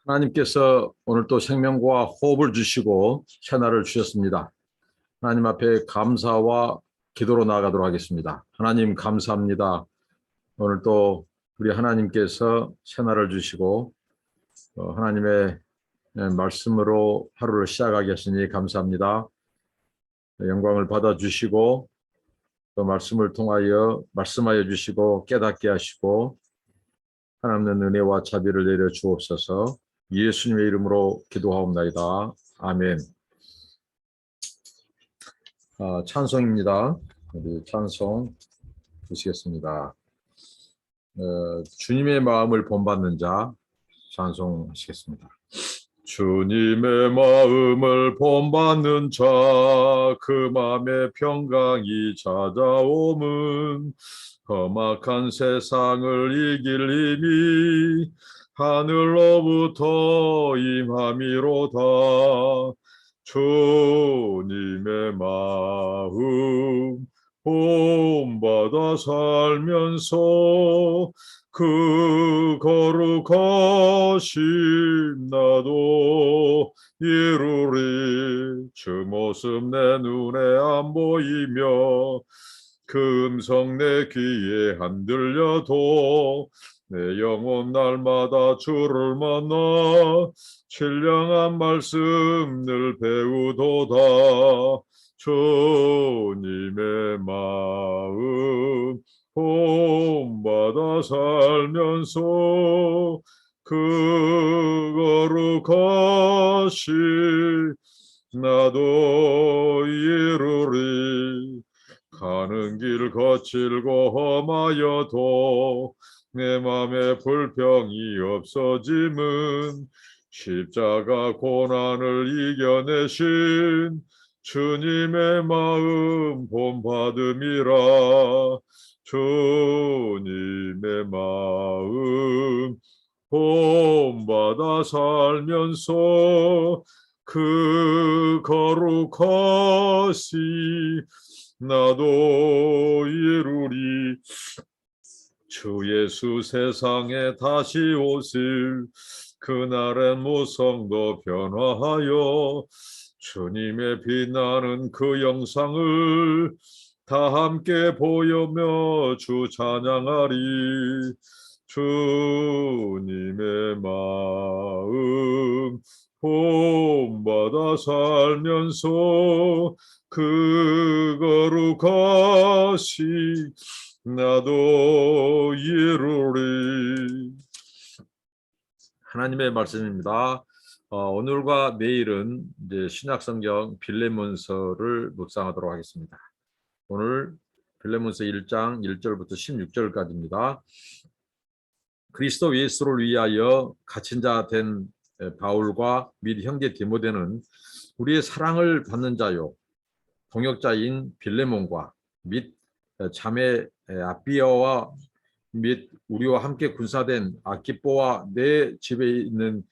하나님께서 오늘 또 생명과 호흡을 주시고 새날을 주셨습니다. 하나님 앞에 감사와 기도로 나아가도록 하겠습니다. 하나님 감사합니다. 오늘 또 우리 하나님께서 새날을 주시고 하나님의 말씀으로 하루를 시작하게 하시니 감사합니다. 영광을 받아주시고 또 말씀을 통하여 말씀하여 주시고 깨닫게 하시고 하나님의 은혜와 자비를 내려 주옵소서. 예수님의 이름으로 기도하옵나이다. 아멘. 찬송입니다. 우리 찬송 드시겠습니다. 주님의 마음을 본받는 자 찬송하시겠습니다. 주님의 마음을 본받는 자 그 마음의 평강이 찾아옴은 험악한 세상을 이길 힘이 하늘로부터 임함이로다. 주님의 마음 본받아 살면서 그 거룩하심 나도 이루리. 주 모습 내 눈에 안 보이며 그 음성 내 귀에 안 들려도 내 영혼 날마다 주를 만나 신령한 말씀 늘 배우도다. 주님의 마음 본받아 살면서 그 거룩하심 나도 이루리. 가는 길 거칠고 험하여도 내 맘에 불평이 없어짐은 십자가 고난을 이겨내신 주님의 마음 본받음이라. 주님의 마음 본받아 살면서 그 거룩하시 나도 이루리. 주 예수 세상에 다시 오실 그날의 무성도 변화하여 주님의 빛나는 그 영상을 다 함께 보여며 주 찬양하리. 주님의 마음 본받아 살면서 그 거룩하시 나도 이루리. 하나님의 말씀입니다. 오늘과 내일은 이제 신약성경 빌레몬서를 묵상하도록 하겠습니다. 오늘 빌레몬서 1장 1절부터 16절까지입니다. 그리스도 예수를 위하여 갇힌 자 된 바울과 및 형제 디모데는 우리의 사랑을 받는 자요 동역자인 빌레몬과 및 자매 아비어와 및 우리와 함께 군사된 아키뽀와 내 집에 있는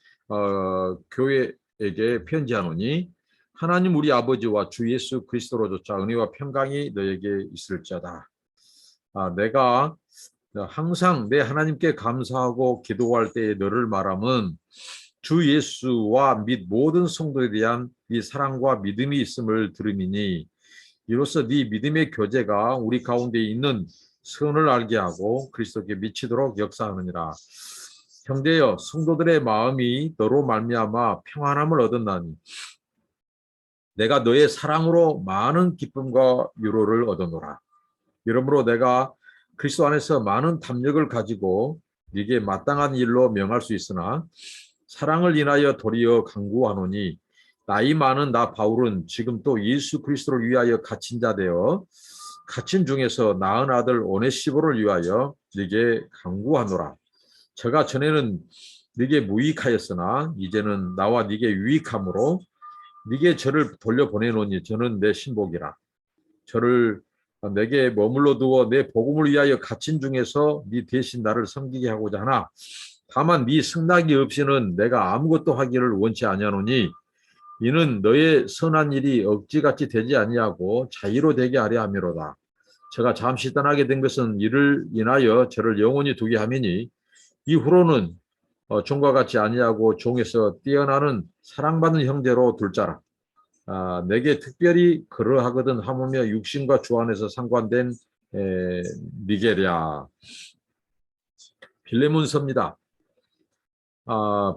교회에게 편지하노니 하나님 우리 아버지와 주 예수 그리스도로조차 은혜와 평강이 너에게 있을지어다. 내가 항상 내 하나님께 감사하고 기도할 때에 너를 말함은 주 예수와 및 모든 성도에 대한 네 사랑과 믿음이 있음을 들음이니 이로써 네 믿음의 교제가 우리 가운데 있는 선을 알게 하고 그리스도께 미치도록 역사하느니라. 형제여, 성도들의 마음이 너로 말미암아 평안함을 얻었나니 내가 너의 사랑으로 많은 기쁨과 위로를 얻어노라. 이러므로 내가 그리스도 안에서 많은 담력을 가지고 네게 마땅한 일로 명할 수 있으나 사랑을 인하여 도리어 간구하노니 나이 많은 나 바울은 지금 또 예수 그리스도를 위하여 갇힌 자 되어 갇힌 중에서 낳은 아들 오네시보를 위하여 네게 간구하노라. 저가 전에는 네게 무익하였으나 이제는 나와 네게 유익함으로 네게 저를 돌려보내노니 저는 내 신복이라. 저를 내게 머물러 두어 내 복음을 위하여 갇힌 중에서 네 대신 나를 섬기게 하고자 하나 다만 네 승낙이 없이는 내가 아무것도 하기를 원치 아니하노니 이는 너의 선한 일이 억지같이 되지 아니하고 자의로 되게 하려 함이로다. 제가 잠시 떠나게 된 것은 이를 인하여 저를 영원히 두게 함이니 이후로는 종과 같이 아니하고 종에서 뛰어나는 사랑받는 형제로 둘자라. 내게 특별히 그러하거든 하물며 육신과 주 안에서 상관된 미게랴. 빌레몬서입니다.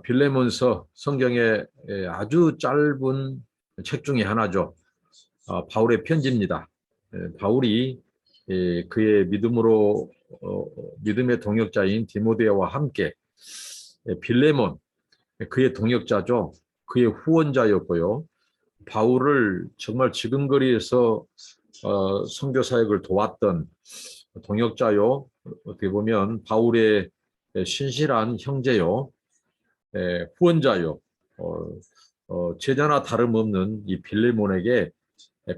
빌레몬서 성경의 아주 짧은 책 중에 하나죠. 바울의 편지입니다. 바울이 그의 믿음의 동역자인 디모데와 함께 빌레몬, 그의 동역자죠. 그의 후원자였고요. 바울을 정말 지근거리에서 선교 사역을 도왔던 동역자요. 어떻게 보면 바울의 신실한 형제요. 후원자요. 제자나 다름없는 이 빌레몬에게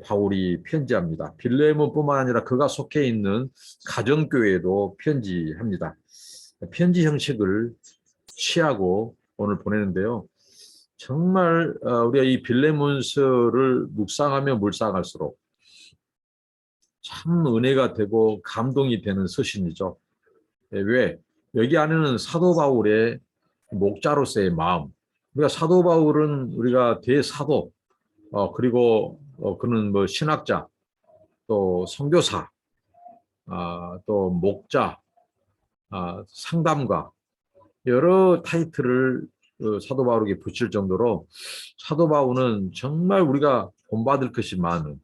바울이 편지합니다. 빌레몬뿐만 아니라 그가 속해 있는 가정교회에도 편지합니다. 편지 형식을 취하고 오늘 보내는데요. 정말 우리가 이 빌레몬서를 묵상하며 묵상할수록 참 은혜가 되고 감동이 되는 서신이죠. 왜? 여기 안에는 사도 바울의 목자로서의 마음. 우리가 사도 바울은 우리가 대사도, 그리고 그는 뭐 신학자, 또 선교사, 또 목자, 상담가, 여러 타이틀을 사도 바울에게 붙일 정도로 사도 바울은 정말 우리가 본받을 것이 많은,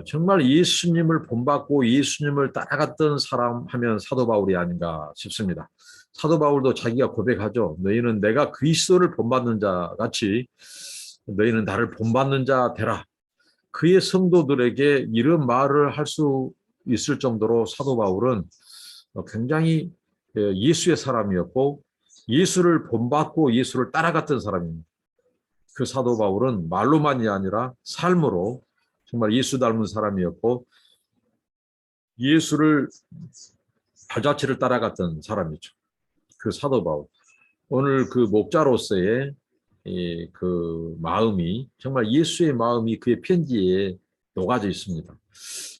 정말 예수님을 본받고 예수님을 따라갔던 사람 하면 사도 바울이 아닌가 싶습니다. 사도 바울도 자기가 고백하죠. 너희는 내가 그리스도를 본받는 자 같이 너희는 나를 본받는 자 되라. 그의 성도들에게 이런 말을 할 수 있을 정도로 사도 바울은 굉장히 예수의 사람이었고 예수를 본받고 예수를 따라갔던 사람입니다. 그 사도 바울은 말로만이 아니라 삶으로 정말 예수 닮은 사람이었고 예수를 발자취를 따라갔던 사람이죠. 그 사도 바울. 오늘 그 목자로서의 그 마음이 정말 예수의 마음이 그의 편지에 녹아져 있습니다.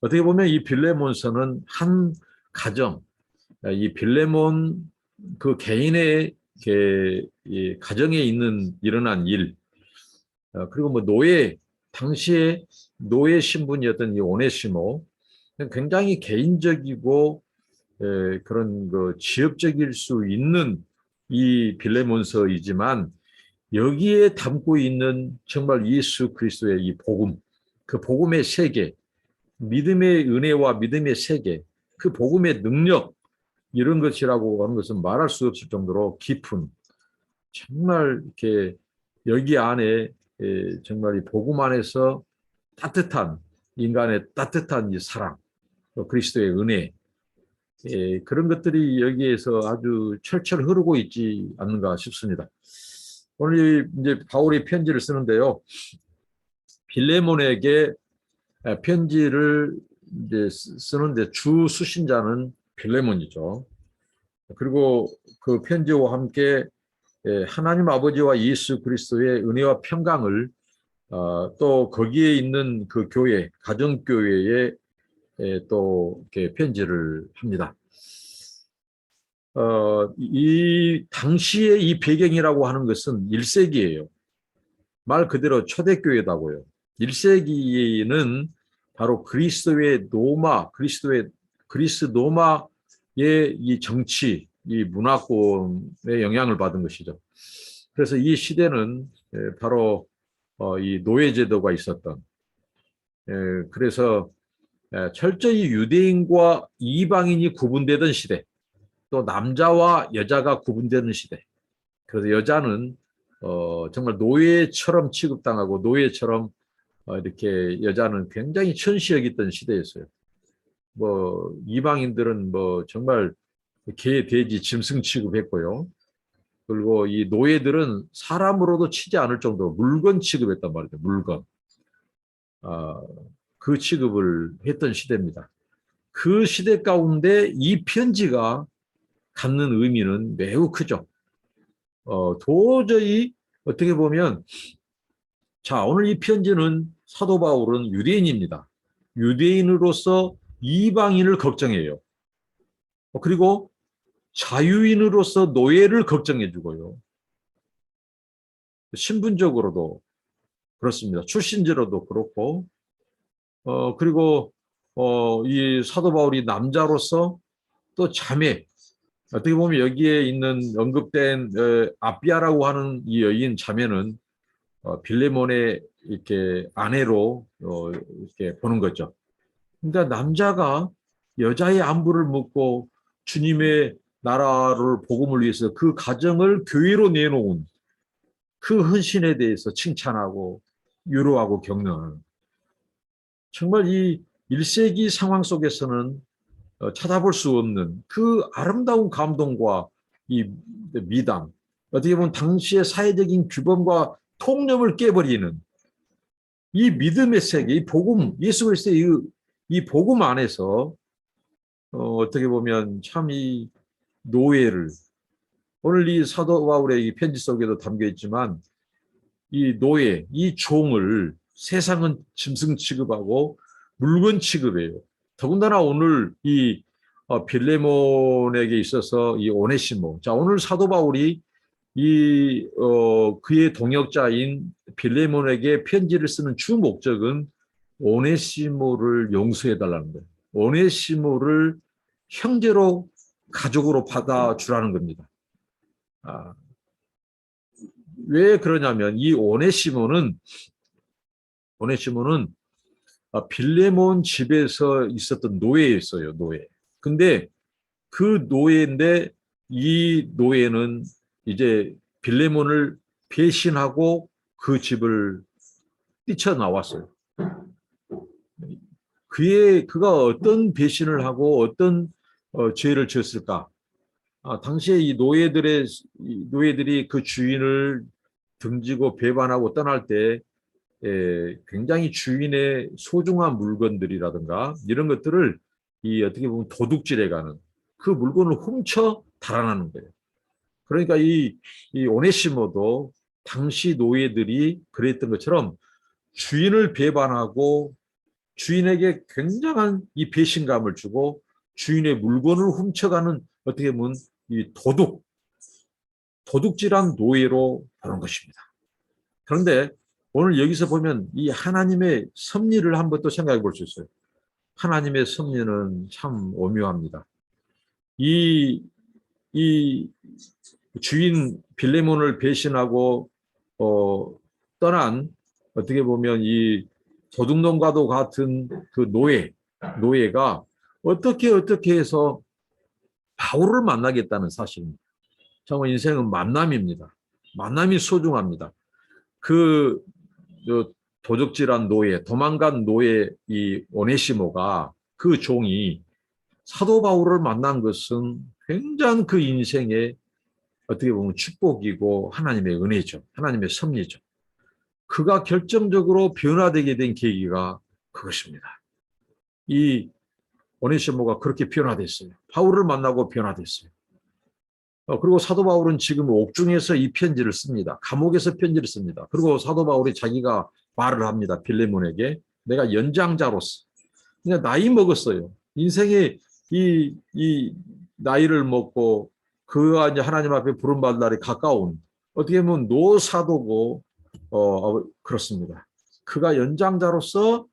어떻게 보면 이 빌레몬서는 한 가정, 이 빌레몬 그 개인의 이 가정에 일어난 일, 그리고 뭐 당시에 노예 신분이었던 이 오네시모, 굉장히 개인적이고 그런 그 지엽적일 수 있는 이 빌레몬서이지만 여기에 담고 있는 정말 예수 그리스도의 이 복음, 그 복음의 세계, 믿음의 은혜와 믿음의 세계, 그 복음의 능력, 이런 것이라고 하는 것은 말할 수 없을 정도로 깊은, 정말 이렇게 여기 안에 정말 이 복음 안에서 따뜻한, 인간의 따뜻한 이 사랑, 그리스도의 은혜, 그런 것들이 여기에서 아주 철철 흐르고 있지 않는가 싶습니다. 오늘 이제 바울이 편지를 쓰는데요. 빌레몬에게 편지를 이제 쓰는데 주 수신자는 빌레몬이죠. 그리고 그 편지와 함께 하나님 아버지와 예수 그리스도의 은혜와 평강을 또 거기에 있는 그 교회, 가정교회에 또 이렇게 편지를 합니다. 이 당시의 이 배경이라고 하는 것은 1세기예요. 말 그대로 초대교회다고요. 1세기는 바로 그리스도의 로마, 그리스 로마의 이 정치, 이 문화권의 영향을 받은 것이죠. 그래서 이 시대는 바로 이 노예제도가 있었던, 그래서 철저히 유대인과 이방인이 구분되던 시대, 또 남자와 여자가 구분되는 시대. 그래서 여자는 정말 노예처럼 취급당하고 노예처럼 이렇게 여자는 굉장히 천시 여겼던 시대였어요. 뭐 이방인들은 뭐 정말 개, 돼지, 짐승 취급했고요. 그리고 이 노예들은 사람으로도 치지 않을 정도로 물건 취급했단 말이죠. 물건. 그 취급을 했던 시대입니다. 그 시대 가운데 이 편지가 갖는 의미는 매우 크죠. 도저히 어떻게 보면 자, 오늘 이 편지는 사도 바울은 유대인입니다. 유대인으로서 이방인을 걱정해요. 그리고 자유인으로서 노예를 걱정해 주고요. 신분적으로도 그렇습니다. 출신제로도 그렇고, 그리고 이 사도 바울이 남자로서 또 자매, 어떻게 보면 여기에 있는 언급된 아비아라고 하는 이 여인 자매는 빌레몬의 이렇게 아내로 이렇게 보는 거죠. 그러니까 남자가 여자의 안부를 묻고 주님의 나라를 복음을 위해서 그 가정을 교회로 내놓은 그 헌신에 대해서 칭찬하고 위로하고 격려하는, 정말 이 1세기 상황 속에서는 찾아볼 수 없는 그 아름다운 감동과 이 미담, 어떻게 보면 당시의 사회적인 규범과 통념을 깨버리는 이 믿음의 세계, 이 복음, 예수 그리스도의 이 복음 안에서 어떻게 보면 참 이 노예를, 오늘 이 사도 바울의 이 편지 속에도 담겨 있지만 이 노예, 이 종을 세상은 짐승 취급하고 물건 취급해요. 더군다나 오늘 이 빌레몬에게 있어서 이 오네시모. 자, 오늘 사도 바울이 이 그의 동역자인 빌레몬에게 편지를 쓰는 주 목적은 오네시모를 용서해 달라는 거예요. 오네시모를 형제로 가족으로 받아주라는 겁니다. 아, 왜 그러냐면 이 오네시모는 빌레몬 집에서 있었던 노예였어요, 노예. 근데 그 노예인데 이 노예는 이제 빌레몬을 배신하고 그 집을 뛰쳐나왔어요. 그가 어떤 배신을 하고 어떤 죄를 지었을까? 당시에 이 노예들이 그 주인을 등지고 배반하고 떠날 때 굉장히 주인의 소중한 물건들이라든가 이런 것들을 이 어떻게 보면 도둑질해가는 그 물건을 훔쳐 달아나는 거예요. 그러니까 이 오네시모도 당시 노예들이 그랬던 것처럼 주인을 배반하고 주인에게 굉장한 이 배신감을 주고 주인의 물건을 훔쳐가는 어떻게 보면 이 도둑질한 노예로 보는 것입니다. 그런데 오늘 여기서 보면 이 하나님의 섭리를 한번 또 생각해 볼 수 있어요. 하나님의 섭리는 참 오묘합니다. 이 주인 빌레몬을 배신하고 떠난, 어떻게 보면 이 도둑놈과도 같은 그 노예가 어떻게 해서 바울을 만나겠다는 사실입니다. 정말 인생은 만남입니다. 만남이 소중합니다. 그 도적질한 노예, 도망간 노예 이 오네시모가, 그 종이 사도 바울을 만난 것은 굉장한 그 인생의 어떻게 보면 축복이고 하나님의 은혜죠. 하나님의 섭리죠. 그가 결정적으로 변화되게 된 계기가 그것입니다. 이 오네시모가 그렇게 변화됐어요. 바울을 만나고 변화됐어요. 그리고 사도 바울은 지금 옥중에서 이 편지를 씁니다. 감옥에서 편지를 씁니다. 그리고 사도 바울이 자기가 말을 합니다. 빌레몬에게 내가 연장자로서, 그냥 나이 먹었어요. 인생의 이 나이를 먹고 그가 이제 하나님 앞에 부름받을 날이 가까운, 어떻게 보면 노사도고 그렇습니다. 그가 연장자로서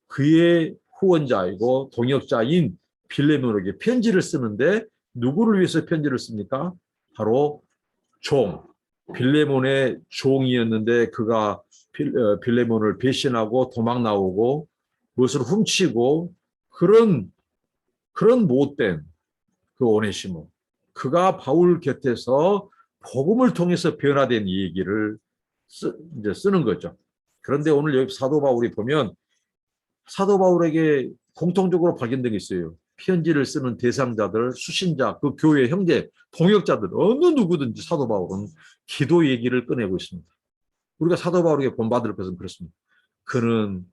그의 후원자이고 동역자인 빌레몬에게 편지를 쓰는데 누구를 위해서 편지를 씁니까? 바로 빌레몬의 종이었는데 그가 빌레몬을 배신하고 도망 나오고 무엇을 훔치고 그런 못된 그 오네시모, 그가 바울 곁에서 복음을 통해서 변화된 이 얘기를 이제 쓰는 거죠. 그런데 오늘 여기 사도 바울이 보면 사도 바울에게 공통적으로 발견된 게 있어요. 편지를 쓰는 대상자들, 수신자, 그 교회 형제, 동역자들 어느 누구든지 사도 바울은 기도 얘기를 꺼내고 있습니다. 우리가 사도 바울에게 본받을 것은 그렇습니다. 그는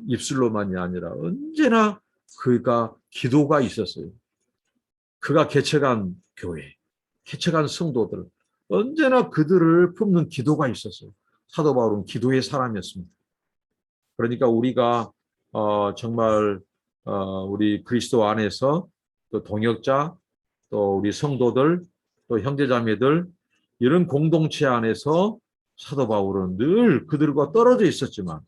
입술로만이 아니라 언제나 그가 기도가 있었어요. 그가 개척한 교회, 개척한 성도들, 언제나 그들을 품는 기도가 있었어요. 사도 바울은 기도의 사람이었습니다. 그러니까 우리가 정말 우리 그리스도 안에서 또 동역자, 또 우리 성도들, 또 형제자매들 이런 공동체 안에서 사도 바울은 늘 그들과 떨어져 있었지만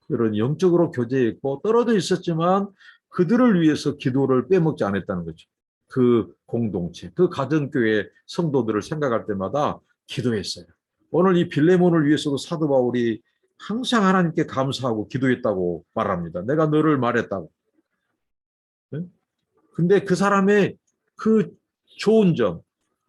그런 영적으로 교제했고 떨어져 있었지만 그들을 위해서 기도를 빼먹지 않았다는 거죠. 그 공동체, 그 가정교회 성도들을 생각할 때마다 기도했어요. 오늘 이 빌레몬을 위해서도 사도 바울이 항상 하나님께 감사하고 기도했다고 말합니다. 내가 너를 말했다고. 근데 그 사람의 그 좋은 점,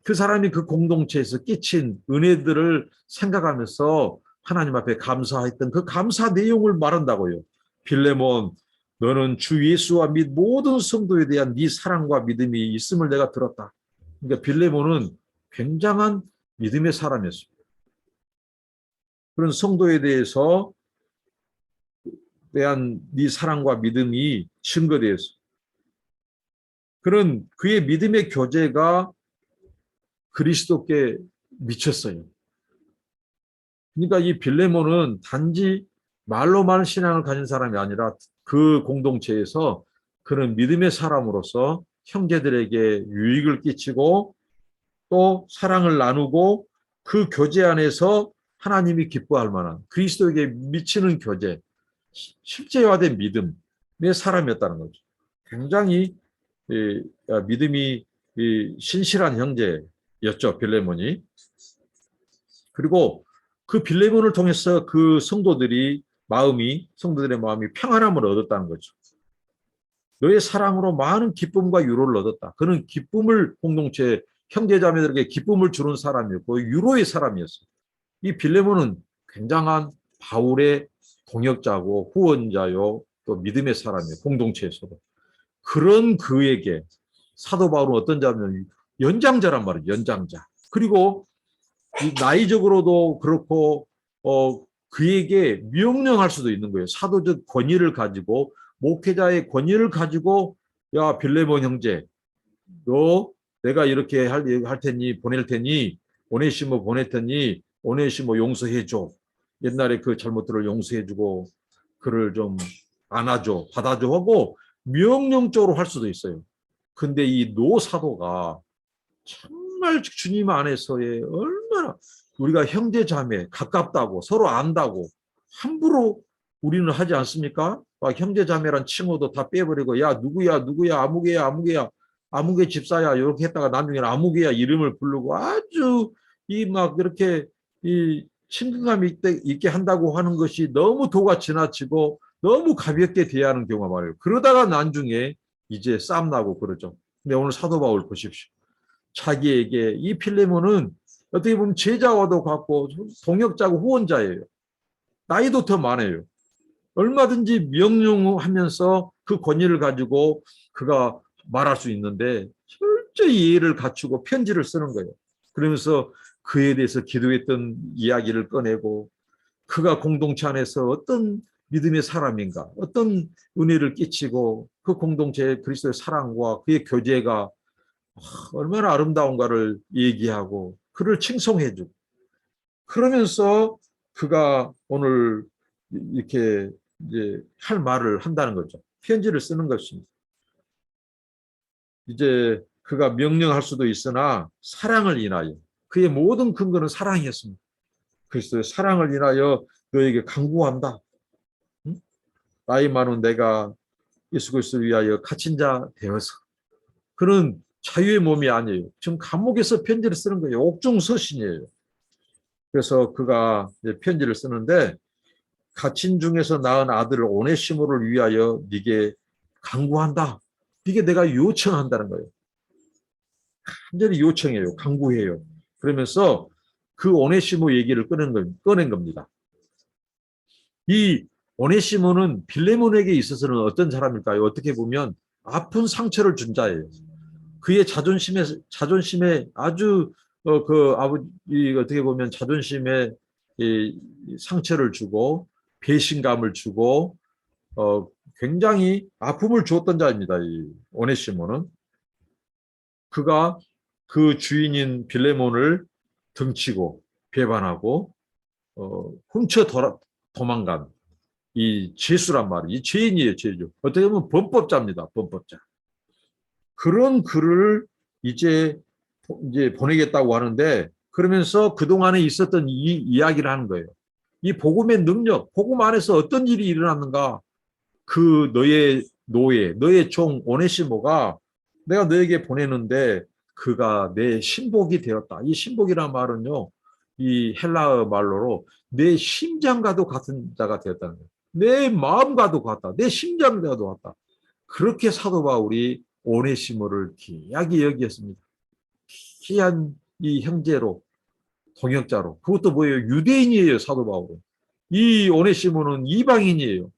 그 사람이 그 공동체에서 끼친 은혜들을 생각하면서 하나님 앞에 감사했던 그 감사 내용을 말한다고요. 빌레몬, 너는 주 예수와 및 모든 성도에 대한 네 사랑과 믿음이 있음을 내가 들었다. 그러니까 빌레몬은 굉장한 믿음의 사람이었습니다. 그런 성도에 대한 네 사랑과 믿음이 증거되었어. 그런 그의 믿음의 교제가 그리스도께 미쳤어요. 그러니까 이 빌레몬은 단지 말로만 신앙을 가진 사람이 아니라 그 공동체에서 그런 믿음의 사람으로서 형제들에게 유익을 끼치고 또 사랑을 나누고 그 교제 안에서 하나님이 기뻐할 만한 그리스도에게 미치는 교제, 실제화된 믿음의 사람이었다는 거죠. 굉장히 믿음이 신실한 형제였죠, 빌레몬이. 그리고 그 빌레몬을 통해서 그 성도들의 마음이 평안함을 얻었다는 거죠. 너의 사랑으로 많은 기쁨과 유로를 얻었다. 그는 기쁨을 공동체 형제자매들에게 기쁨을 주는 사람이었고 유로의 사람이었어요. 이 빌레몬은 굉장한 바울의 동역자고 후원자요 또 믿음의 사람이에요. 공동체에서도. 그런 그에게 사도 바울은 어떤 자면 연장자란 말이에요. 연장자. 그리고 나이적으로도 그렇고 그에게 명령할 수도 있는 거예요. 사도적 권위를 가지고 목회자의 권위를 가지고 야 빌레몬 형제 너 내가 이렇게 할 테니 보낼 테니 오네시모 보낼 테니 오네시모 용서해줘. 옛날에 그 잘못들을 용서해주고 그를 좀 안아줘 받아줘 하고 명령적으로 할 수도 있어요. 근데 이 노사도가 정말 주님 안에서의 얼마나 우리가 형제 자매 가깝다고 서로 안다고 함부로 우리는 하지 않습니까? 막 형제 자매란 칭호도 다 빼버리고 야 누구야 아무개야 아무개 집사야 이렇게 했다가 나중에는 아무개야 이름을 부르고 아주 이 막 이렇게 이 친근감 있게 한다고 하는 것이 너무 도가 지나치고 너무 가볍게 대하는 경우가 많아요. 그러다가 나중에 이제 싸움 나고 그러죠. 근데 오늘 사도 바울 보십시오. 자기에게 이 필레몬은 어떻게 보면 제자와도 같고 동역자고 후원자예요. 나이도 더 많아요. 얼마든지 명령하면서 그 권위를 가지고 그가 말할 수 있는데 철저히 예의를 갖추고 편지를 쓰는 거예요. 그러면서 그에 대해서 기도했던 이야기를 꺼내고 그가 공동체 안에서 어떤 믿음의 사람인가, 어떤 은혜를 끼치고 그 공동체의 그리스도의 사랑과 그의 교제가 얼마나 아름다운가를 얘기하고 그를 칭송해주고 그러면서 그가 오늘 이렇게 이제 할 말을 한다는 거죠. 편지를 쓰는 것입니다. 이제 그가 명령할 수도 있으나 사랑을 인하여 그의 모든 근거는 사랑이었습니다. 그리스도의 사랑을 인하여 너에게 강구한다. 응? 나이 많은 내가 예수 그리스도를 위하여 갇힌 자 되어서 그는 자유의 몸이 아니에요. 지금 감옥에서 편지를 쓰는 거예요. 옥중서신이에요. 그래서 그가 편지를 쓰는데 갇힌 중에서 낳은 아들을 오네시모를 위하여 네게 강구한다. 이게 내가 요청한다는 거예요. 완전히 요청해요. 강구해요. 그러면서 그 오네시모 얘기를 꺼낸 겁니다. 이 오네시모는 빌레몬에게 있어서는 어떤 사람일까요? 어떻게 보면 아픈 상처를 준 자예요. 그의 자존심에 아주 그 아버지 어떻게 보면 자존심에 상처를 주고 배신감을 주고 굉장히 아픔을 주었던 자입니다. 이 오네시모는 그가 그 주인인 빌레몬을 등치고 배반하고 훔쳐 도망간 이 죄수란 말이에요. 이 죄인이에요, 죄죠. 어떻게 보면 범법자입니다, 범법자. 그런 그를 이제 보내겠다고 하는데 그러면서 그동안에 있었던 이 이야기를 하는 거예요. 이 복음의 능력, 복음 안에서 어떤 일이 일어났는가? 그 너의 노예, 너의 종 오네시모가 내가 너에게 보내는데 그가 내 신복이 되었다. 이 신복이라는 말은요, 이 헬라어 말로로 내 심장과도 같은 자가 되었다는 거예요. 내 마음과도 같다. 내 심장과도 같다. 그렇게 사도 바울이 오네시모를 귀하게 여기었습니다. 귀한 이 형제로, 동역자로. 그것도 뭐예요? 유대인이에요, 사도 바울은. 이 오네시모는 이방인이에요.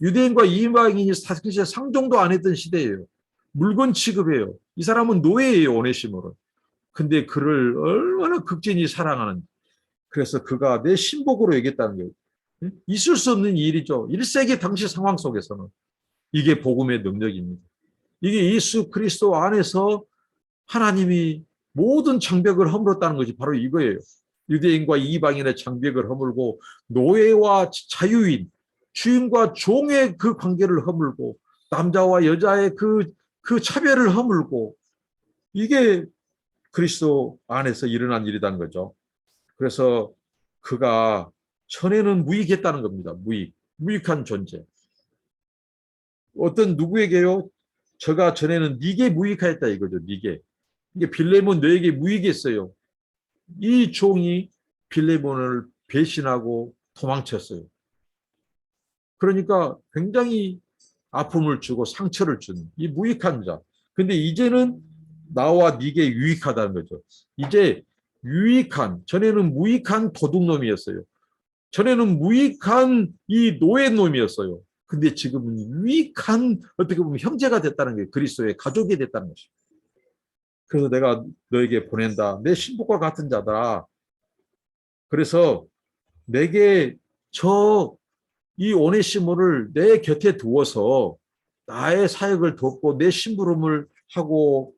유대인과 이방인이 사실 상종도 안 했던 시대예요. 물건 취급해요. 이 사람은 노예예요, 오네시모는. 근데 그를 얼마나 극진히 사랑하는. 그래서 그가 내 신복으로 여겼다는 거예요. 있을 수 없는 일이죠. 1세기 당시 상황 속에서는. 이게 복음의 능력입니다. 이게 예수 그리스도 안에서 하나님이 모든 장벽을 허물었다는 것이 바로 이거예요. 유대인과 이방인의 장벽을 허물고 노예와 자유인, 주인과 종의 그 관계를 허물고 남자와 여자의 그 차별을 허물고 이게 그리스도 안에서 일어난 일이라는 거죠. 그래서 그가 전에는 무익했다는 겁니다. 무익한 존재. 어떤 누구에게요? 저가 전에는 네게 무익하였다 이거죠. 네게. 이게 빌레몬 너에게 무익했어요. 이 종이 빌레몬을 배신하고 도망쳤어요. 그러니까 굉장히 아픔을 주고 상처를 주는 이 무익한 자. 근데 이제는 나와 네게 유익하다는 거죠. 이제 유익한, 전에는 무익한 도둑놈이었어요. 전에는 무익한 이 노예놈이었어요. 근데 지금은 유익한 어떻게 보면 형제가 됐다는 게 그리스도의 가족이 됐다는 것입니다. 그래서 내가 너에게 보낸다. 내 신복과 같은 자다. 그래서 내게 이 오네시모를 내 곁에 두어서 나의 사역을 돕고 내 심부름을 하고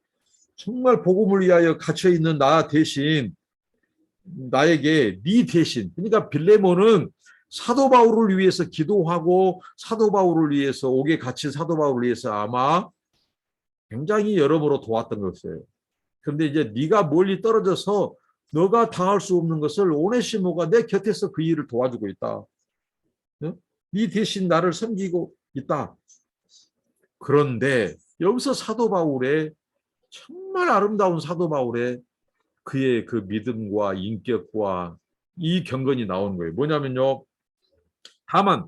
정말 복음을 위하여 갇혀 있는 나 대신 나에게 네 대신 그러니까 빌레몬은 사도 바울을 위해서 기도하고 사도 바울을 위해서 옥에 갇힌 사도 바울을 위해서 아마 굉장히 여러모로 도왔던 것이에요. 그런데 이제 네가 멀리 떨어져서 너가 당할 수 없는 것을 오네시모가 내 곁에서 그 일을 도와주고 있다. 네 대신 나를 섬기고 있다. 그런데 여기서 사도 바울의 정말 아름다운 사도 바울의 그의 그 믿음과 인격과 이 경건이 나오는 거예요. 뭐냐면요. 다만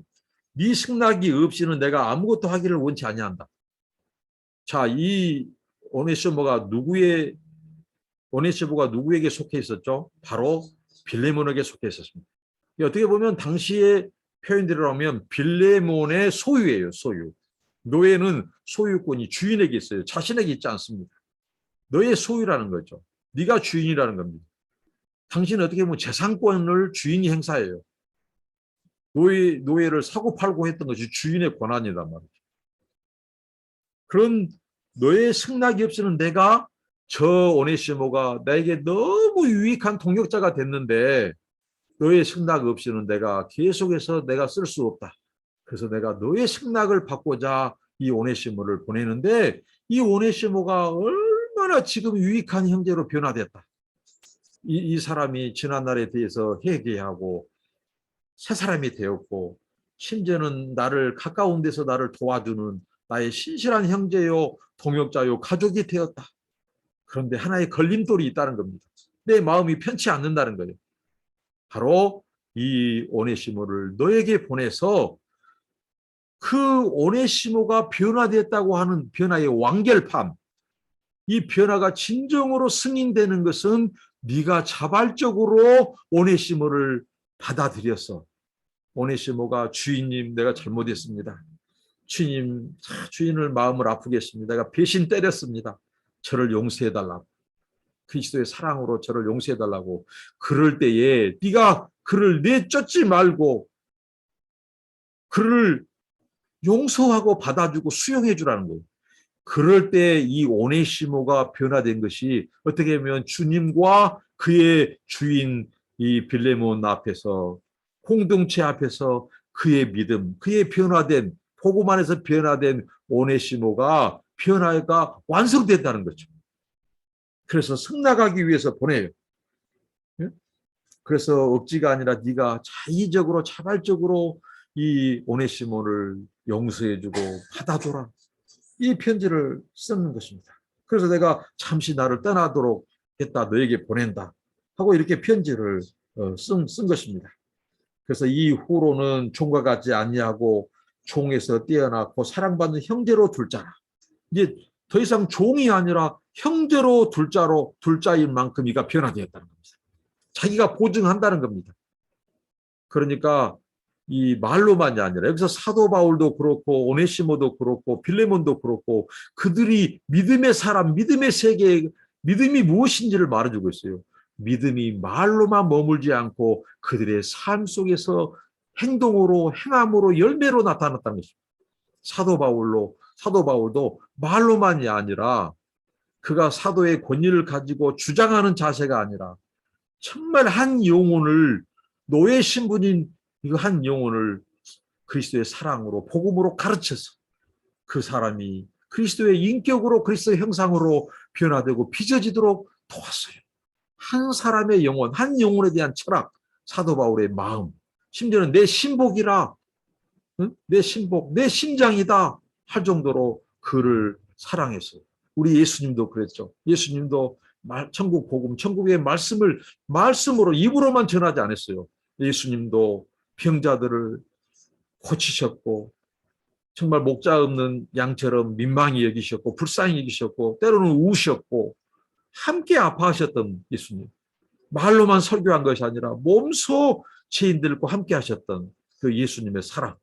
네 승낙이 없이는 내가 아무것도 하기를 원치 아니한다. 자, 이 오네시모가 누구에게 속해 있었죠? 바로 빌레몬에게 속해 있었습니다. 어떻게 보면 당시의 표현대로 하면 빌레몬의 소유예요, 소유. 노예는 소유권이 주인에게 있어요. 자신에게 있지 않습니다. 너의 소유라는 거죠. 네가 주인이라는 겁니다. 당신은 어떻게 보면 재산권을 주인이 행사해요. 노예를 사고 팔고 했던 것이 주인의 권한이란 말이죠. 그런 너의 승낙이 없이는 내가 저 오네시모가 나에게 너무 유익한 동역자가 됐는데 너의 승낙 없이는 내가 계속해서 내가 쓸 수 없다. 그래서 내가 너의 승낙을 받고자 이 오네시모를 보내는데 이 오네시모가 얼마나 지금 유익한 형제로 변화됐다. 이 사람이 지난날에 대해서 회개하고 새 사람이 되었고 심지어는 나를 가까운 데서 나를 도와주는 나의 신실한 형제요 동역자요 가족이 되었다. 그런데 하나의 걸림돌이 있다는 겁니다. 내 마음이 편치 않는다는 거예요. 바로 이 오네시모를 너에게 보내서 그 오네시모가 변화됐다고 하는 변화의 완결판, 이 변화가 진정으로 승인되는 것은 네가 자발적으로 오네시모를 받아들였어. 오네시모가 주인님 내가 잘못했습니다. 주님 주인을 마음을 아프게 했습니다. 내가 배신 때렸습니다. 저를 용서해달라고. 그리스도의 사랑으로 저를 용서해달라고. 그럴 때에 네가 그를 내쫓지 말고 그를 용서하고 받아주고 수용해 주라는 거예요. 그럴 때 이 오네시모가 변화된 것이 어떻게 보면 주님과 그의 주인 이 빌레몬 앞에서 공동체 앞에서 그의 믿음, 그의 변화된 복음 안에서 변화된 오네시모가 변화가 완성됐다는 거죠. 그래서 승낙하기 위해서 보내요. 예? 그래서 억지가 아니라 네가 자의적으로 자발적으로 이 오네시모를 용서해주고 받아줘라. 이 편지를 쓰는 것입니다. 그래서 내가 잠시 나를 떠나도록 했다. 너에게 보낸다. 하고 이렇게 편지를 쓴 것입니다. 그래서 이후로는 종과 같지 아니하고 종에서 뛰어나고 사랑받는 형제로 둘 자라. 이제 더 이상 종이 아니라 형제로 둘자인 만큼 이가 변화되었다는 겁니다. 자기가 보증한다는 겁니다. 그러니까 이 말로만이 아니라 여기서 사도 바울도 그렇고 오네시모도 그렇고 빌레몬도 그렇고 그들이 믿음의 사람, 믿음의 세계, 믿음이 무엇인지를 말해주고 있어요. 믿음이 말로만 머물지 않고 그들의 삶 속에서 행동으로 행함으로 열매로 나타났다는 것입니다. 사도 바울도 말로만이 아니라 그가 사도의 권위를 가지고 주장하는 자세가 아니라 정말 한 영혼을 노예 신분인 이거 한 영혼을 그리스도의 사랑으로 복음으로 가르쳐서 그 사람이 그리스도의 인격으로 그리스도의 형상으로 변화되고 빚어지도록 도왔어요. 한 사람의 영혼, 한 영혼에 대한 철학, 사도 바울의 마음, 심지어는 내 신복이라, 응? 내 신복, 내 심장이다 할 정도로 그를 사랑했어요. 우리 예수님도 그랬죠. 예수님도 천국 복음, 천국의 말씀으로 입으로만 전하지 않았어요. 예수님도 병자들을 고치셨고 정말 목자 없는 양처럼 민망히 여기셨고 불쌍히 여기셨고 때로는 우셨고 함께 아파하셨던 예수님. 말로만 설교한 것이 아니라 몸소 죄인들과 함께 하셨던 그 예수님의 사랑.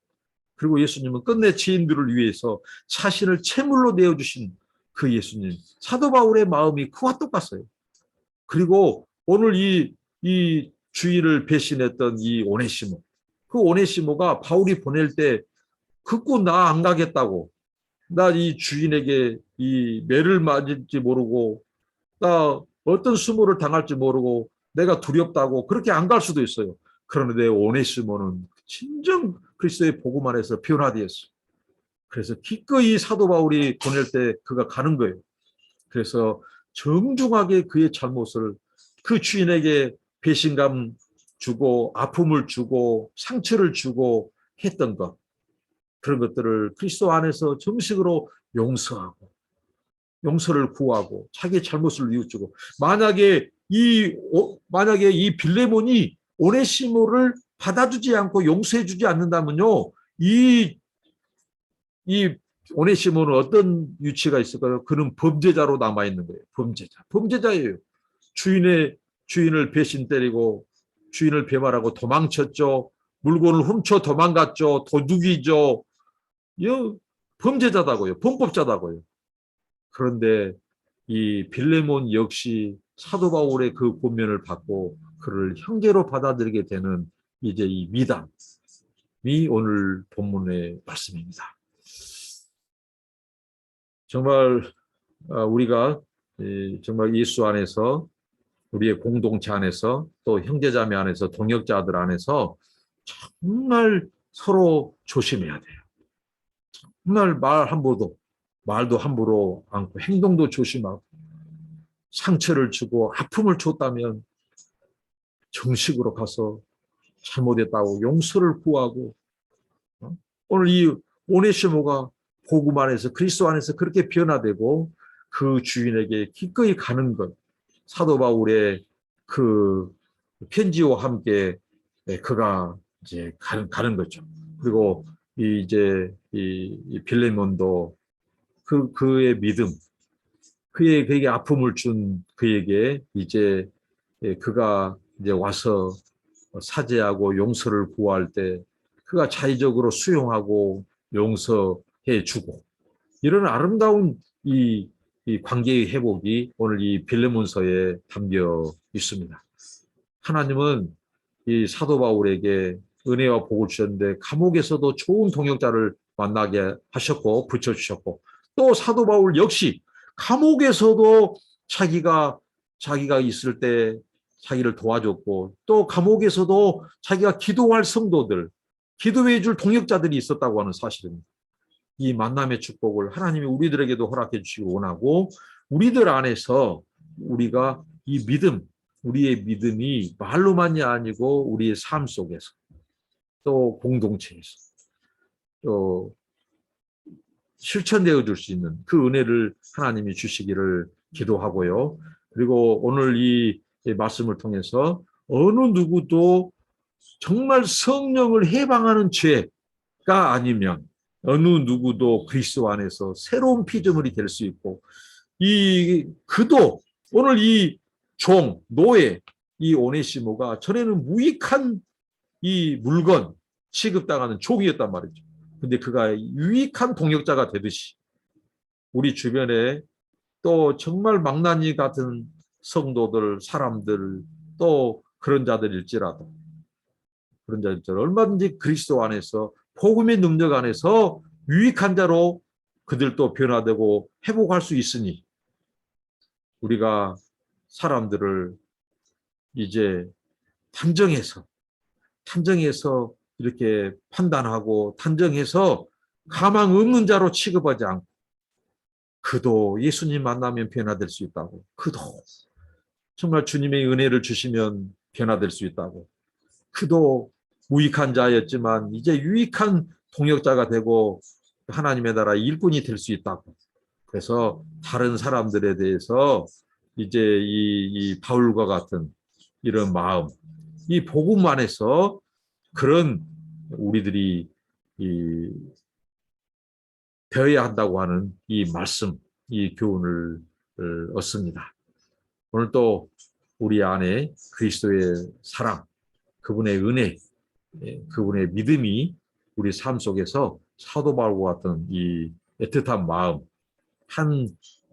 그리고 예수님은 끝내 죄인들을 위해서 자신을 제물로 내어주신 그 예수님. 사도 바울의 마음이 그와 똑같아요. 그리고 오늘 이 주인을 배신했던 이 오네시모. 그 오네시모가 바울이 보낼 때 극구 나 안 가겠다고. 나 이 주인에게 이 매를 맞을지 모르고 나 어떤 수모를 당할지 모르고 내가 두렵다고 그렇게 안 갈 수도 있어요. 그런데 오네시모는 진정 그리스도의 복음 안에서 변화되었어요. 그래서 기꺼이 사도 바울이 보낼 때 그가 가는 거예요. 그래서 정중하게 그의 잘못을 그 주인에게 배신감 주고 아픔을 주고 상처를 주고 했던 것 그런 것들을 그리스도 안에서 정식으로 용서하고 용서를 구하고 자기의 잘못을 뉘우치고 만약에 이 빌레몬이 오네시모를 받아주지 않고 용서해주지 않는다면요 이 오네시모는 어떤 위치가 있을까요? 그는 범죄자로 남아 있는 거예요. 범죄자예요. 주인을 배신 때리고 주인을 배말하고 도망쳤죠. 물건을 훔쳐 도망갔죠. 도둑이죠. 범죄자다고요. 범법자다고요. 그런데 이 빌레몬 역시 사도 바울의 그 권면을 받고 그를 형제로 받아들이게 되는 이제 이 미담이 오늘 본문의 말씀입니다. 정말 우리가 정말 예수 안에서 우리의 공동체 안에서 또 형제자매 안에서 동역자들 안에서 정말 서로 조심해야 돼요. 정말 말도 함부로 않고 행동도 조심하고 상처를 주고 아픔을 줬다면 정식으로 가서 잘못했다고 용서를 구하고 오늘 이 오네시모가 복음 안에서 그리스도 안에서 그렇게 변화되고 그 주인에게 기꺼이 가는 것 사도 바울의 그 편지와 함께 그가 이제 가는 거죠. 그리고 이제 이 빌레몬도 그의 믿음, 그에게 아픔을 준 그에게 이제 그가 이제 와서 사죄하고 용서를 구할 때 그가 자의적으로 수용하고 용서해 주고 이런 아름다운 이 관계의 회복이 오늘 이 빌레몬서에 담겨 있습니다. 하나님은 이 사도 바울에게 은혜와 복을 주셨는데 감옥에서도 좋은 동역자를 만나게 하셨고 붙여주셨고 또 사도 바울 역시 감옥에서도 자기가 있을 때 자기를 도와줬고 또 감옥에서도 자기가 기도할 성도들 기도해 줄 동역자들이 있었다고 하는 사실입니다. 이 만남의 축복을 하나님이 우리들에게도 허락해 주시기 원하고 우리들 안에서 우리가 이 믿음, 우리의 믿음이 말로만이 아니고 우리의 삶 속에서 또 공동체에서 또 실천되어 줄 수 있는 그 은혜를 하나님이 주시기를 기도하고요. 그리고 오늘 이 말씀을 통해서 어느 누구도 정말 성령을 해방하는 죄가 아니면 어느 누구도 그리스도 안에서 새로운 피조물이 될 수 있고, 이 그도 오늘 이 종, 노예, 이 오네시모가 전에는 무익한 이 물건 취급당하는 종이었단 말이죠. 근데 그가 유익한 동역자가 되듯이 우리 주변에 또 정말 망나니 같은 성도들, 사람들, 또 그런 자들일지라도 얼마든지 그리스도 안에서 복음의 능력 안에서 유익한 자로 그들도 변화되고 회복할 수 있으니 우리가 사람들을 이제 단정해서 이렇게 판단하고 단정해서 가망 없는 자로 취급하지 않고, 그도 예수님 만나면 변화될 수 있다고, 그도 정말 주님의 은혜를 주시면 변화될 수 있다고, 그도 무익한 자였지만 이제 유익한 동역자가 되고 하나님의 나라 일꾼이 될 수 있다고. 그래서 다른 사람들에 대해서 이제 이 바울과 같은 이런 마음, 이 복음 안에서 그런 우리들이 되어야 한다고 하는 이 말씀, 이 교훈을 얻습니다. 오늘 또 우리 안에 그리스도의 사랑, 그분의 은혜, 그분의 믿음이 우리 삶 속에서 사도 바울과 같은 이 애틋한 마음, 한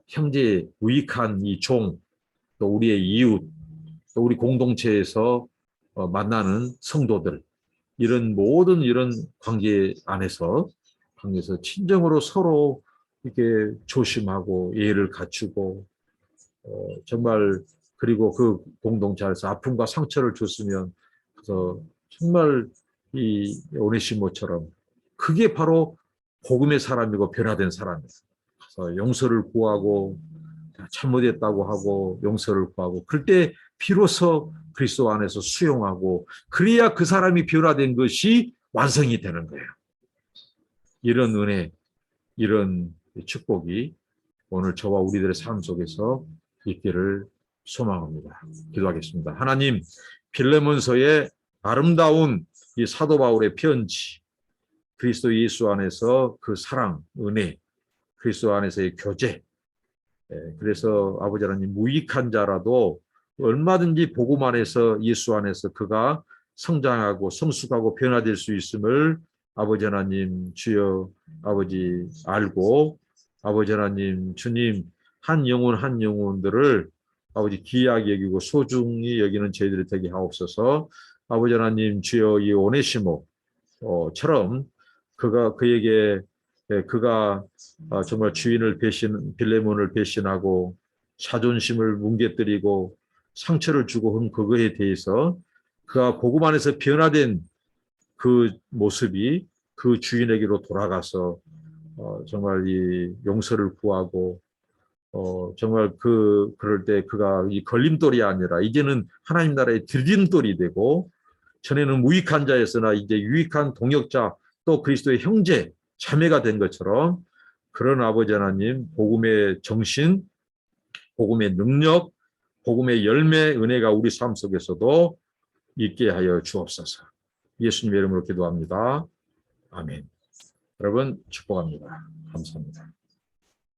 형제의 유익한 이 종, 또 우리의 이웃, 또 우리 공동체에서 만나는 성도들, 이런 모든 이런 관계 안에서 친정으로 서로 이렇게 조심하고 예의를 갖추고, 정말 그리고 그 공동체 안에서 아픔과 상처를 줬으면 그래서 정말 이 오네시모처럼 그게 바로 복음의 사람이고 변화된 사람이에요. 그래서 용서를 구하고 잘못했다고 하고 용서를 구하고, 그럴 때 비로소 그리스도 안에서 수용하고, 그래야 그 사람이 변화된 것이 완성이 되는 거예요. 이런 은혜, 이런 축복이 오늘 저와 우리들의 삶 속에서 있기를 소망합니다. 기도하겠습니다. 하나님, 빌레몬서의 아름다운 이 사도 바울의 편지, 그리스도 예수 안에서 그 사랑, 은혜, 그리스도 안에서의 교제, 그래서 아버지 하나님, 무익한 자라도 얼마든지 복음 안에서, 예수 안에서 그가 성장하고 성숙하고 변화될 수 있음을 아버지 하나님, 주여 아버지 알고, 아버지 하나님, 주님, 한 영혼들을 아버지 귀하게 여기고 소중히 여기는 저희들이 되게 하옵소서. 아버지 하나님, 주여 이 오네시모처럼 그가 정말 주인을 빌레몬을 배신하고 자존심을 뭉개뜨리고 상처를 주고 한 그거에 대해서 그가 복음 안에서 변화된 그 모습이 그 주인에게로 돌아가서 정말 이 용서를 구하고, 정말 그럴 때 그가 이 걸림돌이 아니라 이제는 하나님 나라의 디딤돌이 되고, 전에는 무익한 자였으나 이제 유익한 동역자, 또 그리스도의 형제 자매가 된 것처럼, 그런 아버지 하나님 복음의 정신, 복음의 능력, 복음의 열매, 은혜가 우리 삶 속에서도 있게 하여 주옵소서. 예수님의 이름으로 기도합니다. 아멘. 여러분 축복합니다. 감사합니다.